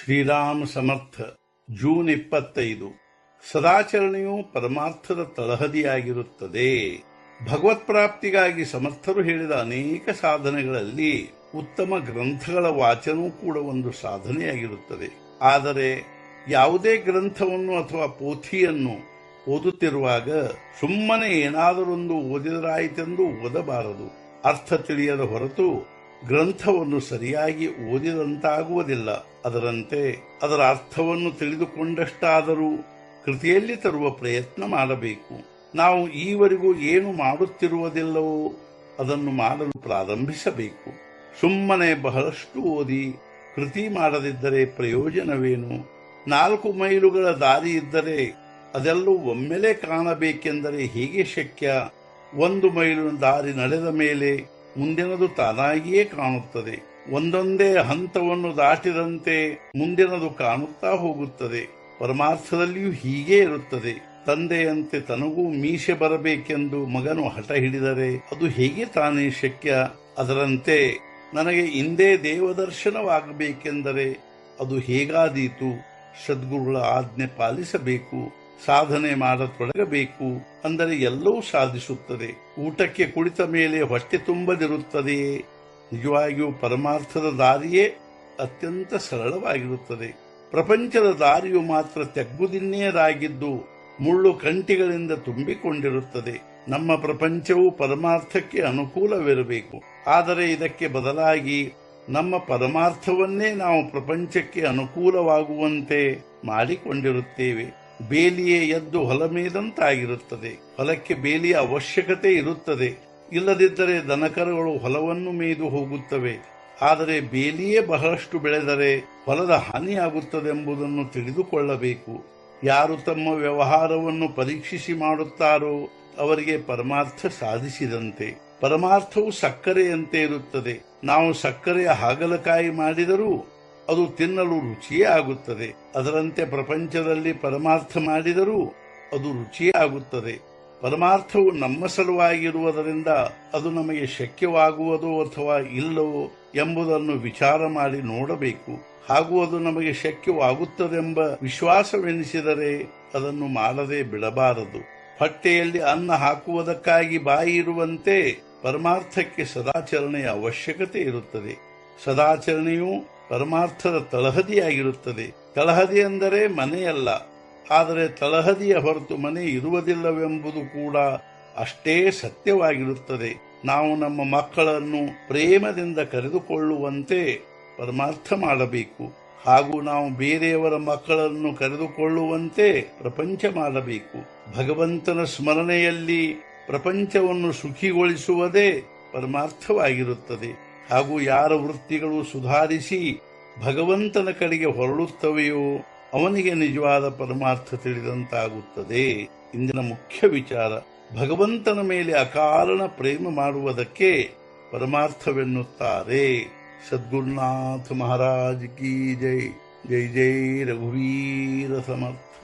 ಶ್ರೀರಾಮ ಸಮರ್ಥ June 25. ಸದಾಚರಣೆಯು ಪರಮಾರ್ಥದ ತಳಹದಿಯಾಗಿರುತ್ತದೆ. ಭಗವತ್ಪ್ರಾಪ್ತಿಗಾಗಿ ಸಮರ್ಥರು ಹೇಳಿದ ಅನೇಕ ಸಾಧನೆಗಳಲ್ಲಿ ಉತ್ತಮ ಗ್ರಂಥಗಳ ವಾಚನವೂ ಕೂಡ ಒಂದು ಸಾಧನೆಯಾಗಿರುತ್ತದೆ. ಆದರೆ ಯಾವುದೇ ಗ್ರಂಥವನ್ನು ಅಥವಾ ಪೋಥಿಯನ್ನು ಓದುತ್ತಿರುವಾಗ ಸುಮ್ಮನೆ ಏನಾದರೊಂದು ಓದಿದರಾಯಿತೆಂದು ಓದಬಾರದು. ಅರ್ಥ ತಿಳಿಯದ ಹೊರತು ಗ್ರಂಥವನ್ನು ಸರಿಯಾಗಿ ಓದಿದಂತಾಗುವುದಿಲ್ಲ. ಅದರಂತೆ ಅದರ ಅರ್ಥವನ್ನು ತಿಳಿದುಕೊಂಡಷ್ಟಾದರೂ ಕೃತಿಯಲ್ಲಿ ತರುವ ಪ್ರಯತ್ನ ಮಾಡಬೇಕು. ನಾವು ಈವರೆಗೂ ಏನು ಮಾಡುತ್ತಿರುವುದಿಲ್ಲವೋ ಅದನ್ನು ಮಾಡಲು ಪ್ರಾರಂಭಿಸಬೇಕು. ಸುಮ್ಮನೆ ಬಹಳಷ್ಟು ಓದಿ ಕೃತಿ ಮಾಡದಿದ್ದರೆ ಪ್ರಯೋಜನವೇನು? 4 ಮೈಲುಗಳ ದಾರಿ ಇದ್ದರೆ ಅದೆಲ್ಲವೂ ಒಮ್ಮೆಲೆ ಕಾಣಬೇಕೆಂದರೆ ಹೇಗೆ ಶಕ್ಯ? 1 ಮೈಲು ದಾರಿ ನಡೆದ ಮೇಲೆ ಮುಂದಿನದು ತಾನಾಗಿಯೇ ಕಾಣುತ್ತದೆ. ಒಂದೊಂದೇ ಹಂತವನ್ನು ದಾಟಿದಂತೆ ಮುಂದಿನದು ಕಾಣುತ್ತಾ ಹೋಗುತ್ತದೆ. ಪರಮಾರ್ಥದಲ್ಲಿಯೂ ಹೀಗೇ ಇರುತ್ತದೆ. ತಂದೆಯಂತೆ ತನಗೂ ಮೀಸೆ ಬರಬೇಕೆಂದು ಮಗನು ಹಠ ಹಿಡಿದರೆ ಅದು ಹೇಗೆ ತಾನೇ ಶಕ್ಯ? ಅದರಂತೆ ನನಗೆ ಇಂದೇ ದೇವದರ್ಶನವಾಗಬೇಕೆಂದರೆ ಅದು ಹೇಗಾದೀತು? ಸದ್ಗುರುಗಳ ಆಜ್ಞೆ ಪಾಲಿಸಬೇಕು, ಸಾಧನೆ ಮಾಡತೊಡಗಬೇಕು. ಅಂದರೆ ಎಲ್ಲವೂ ಸಾಧಿಸುತ್ತದೆ. ಊಟಕ್ಕೆ ಕುಳಿತ ಮೇಲೆ ಹೊಟ್ಟೆ ತುಂಬದಿರುತ್ತದೆಯೇ? ನಿಜವಾಗಿಯೂ ಪರಮಾರ್ಥದ ದಾರಿಯೇ ಅತ್ಯಂತ ಸರಳವಾಗಿರುತ್ತದೆ. ಪ್ರಪಂಚದ ದಾರಿಯು ಮಾತ್ರ ತೆಗ್ಗುದಿನ್ನೆಯದಾಗಿದ್ದು ಮುಳ್ಳು ಕಂಟಿಗಳಿಂದ ತುಂಬಿಕೊಂಡಿರುತ್ತದೆ. ನಮ್ಮ ಪ್ರಪಂಚವು ಪರಮಾರ್ಥಕ್ಕೆ ಅನುಕೂಲವಿರಬೇಕು. ಆದರೆ ಇದಕ್ಕೆ ಬದಲಾಗಿ ನಮ್ಮ ಪರಮಾರ್ಥವನ್ನೇ ನಾವು ಪ್ರಪಂಚಕ್ಕೆ ಅನುಕೂಲವಾಗುವಂತೆ ಮಾಡಿಕೊಂಡಿರುತ್ತೇವೆ. ಬೇಲಿಯೇ ಎದ್ದು ಹೊಲ ಮೇದಂತಾಗಿರುತ್ತದೆ. ಹೊಲಕ್ಕೆ ಬೇಲಿಯ ಅವಶ್ಯಕತೆ ಇರುತ್ತದೆ. ಇಲ್ಲದಿದ್ದರೆ ದನಕರುಗಳು ಹೊಲವನ್ನು ಮೇಯ್ದು ಹೋಗುತ್ತವೆ. ಆದರೆ ಬೇಲಿಯೇ ಬಹಳಷ್ಟು ಬೆಳೆದರೆ ಹೊಲದ ಹಾನಿಯಾಗುತ್ತದೆಂಬುದನ್ನು ತಿಳಿದುಕೊಳ್ಳಬೇಕು. ಯಾರು ತಮ್ಮ ವ್ಯವಹಾರವನ್ನು ಪರೀಕ್ಷಿಸಿ ಮಾಡುತ್ತಾರೋ ಅವರಿಗೆ ಪರಮಾರ್ಥ ಸಾಧಿಸಿದಂತೆ. ಪರಮಾರ್ಥವು ಸಕ್ಕರೆಯಂತೆ ಇರುತ್ತದೆ. ನಾವು ಸಕ್ಕರೆಯ ಹಾಗಲಕಾಯಿ ಮಾಡಿದರೂ ಅದು ತಿನ್ನಲು ರುಚಿಯೇ ಆಗುತ್ತದೆ. ಅದರಂತೆ ಪ್ರಪಂಚದಲ್ಲಿ ಪರಮಾರ್ಥ ಮಾಡಿದರೂ ಅದು ರುಚಿಯೇ ಆಗುತ್ತದೆ. ಪರಮಾರ್ಥವು ನಮ್ಮ ಸಲುವಾಗಿರುವುದರಿಂದ ಅದು ನಮಗೆ ಶಕ್ಯವಾಗುವುದೋ ಅಥವಾ ಇಲ್ಲವೋ ಎಂಬುದನ್ನು ವಿಚಾರ ಮಾಡಿ ನೋಡಬೇಕು. ಹಾಗೂ ಅದು ನಮಗೆ ಶಕ್ಯವಾಗುತ್ತದೆಂಬ ವಿಶ್ವಾಸವೆನಿಸಿದರೆ ಅದನ್ನು ಮಾಡದೆ ಬಿಡಬಾರದು. ಹೊಟ್ಟೆಯಲ್ಲಿ ಅನ್ನ ಹಾಕುವುದಕ್ಕಾಗಿ ಬಾಯಿ ಇರುವಂತೆ ಪರಮಾರ್ಥಕ್ಕೆ ಸದಾಚರಣೆಯ ಅವಶ್ಯಕತೆ ಇರುತ್ತದೆ. ಸದಾಚರಣೆಯು ಪರಮಾರ್ಥದ ತಳಹದಿಯಾಗಿರುತ್ತದೆ. ತಳಹದಿ ಅಂದರೆ ಮನೆಯಲ್ಲ, ಆದರೆ ತಳಹದಿಯ ಹೊರತು ಮನೆ ಇರುವುದಿಲ್ಲವೆಂಬುದು ಕೂಡ ಅಷ್ಟೇ ಸತ್ಯವಾಗಿರುತ್ತದೆ. ನಾವು ನಮ್ಮ ಮಕ್ಕಳನ್ನು ಪ್ರೇಮದಿಂದ ಕರೆದುಕೊಳ್ಳುವಂತೆ ಪರಮಾರ್ಥ ಮಾಡಬೇಕು. ಹಾಗೂ ನಾವು ಬೇರೆಯವರ ಮಕ್ಕಳನ್ನು ಕರೆದುಕೊಳ್ಳುವಂತೆ ಪ್ರಪಂಚ ಮಾಡಬೇಕು. ಭಗವಂತನ ಸ್ಮರಣೆಯಲ್ಲಿ ಪ್ರಪಂಚವನ್ನು ಸುಖಿಗೊಳಿಸುವುದೇ ಪರಮಾರ್ಥವಾಗಿರುತ್ತದೆ. ಹಾಗೂ ಯಾರ ವೃತ್ತಿಗಳು ಸುಧಾರಿಸಿ ಭಗವಂತನ ಕಡೆಗೆ ಹೊರಳುತ್ತವೆಯೋ ಅವನಿಗೆ ನಿಜವಾದ ಪರಮಾರ್ಥ ತಿಳಿದಂತಾಗುತ್ತದೆ. ಇಂದಿನ ಮುಖ್ಯ ವಿಚಾರ, ಭಗವಂತನ ಮೇಲೆ ಅಕಾರಣ ಪ್ರೇಮ ಮಾಡುವುದಕ್ಕೆ ಪರಮಾರ್ಥವೆನ್ನುತ್ತಾರೆ. ಸದ್ಗುರುನಾಥ ಮಹಾರಾಜ್ ಕಿ ಜೈ. ಜೈ ಜೈ ರಘುವೀರ ಸಮರ್ಥ.